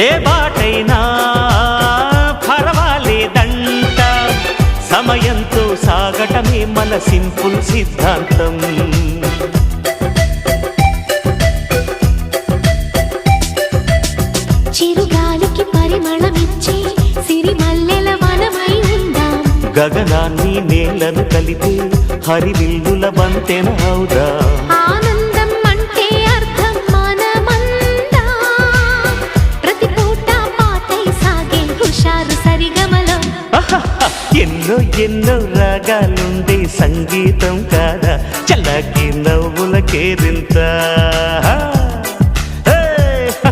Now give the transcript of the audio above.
ఏ బాటైనా పర్వాలేదంట, సమయంతో సాగటమే మన సింపుల్ సిద్ధాంతం. చిరుగాలికి పరిమళమిచ్చే సిరిమల్లెల వనమై ఉందాం, గగనాన్ని నేలను కలిపే హరివిల్లుల బంతెన అవుదాం. ఆనందం అంటే అర్థం మనమందా, ప్రతి పూట పాతై సాగే హుషారు సరిగమలో. ఎన్నో ఎన్నో రాగాలుండే సంగీతం కాదా, చల్లకి నవ్వుల కేరింత.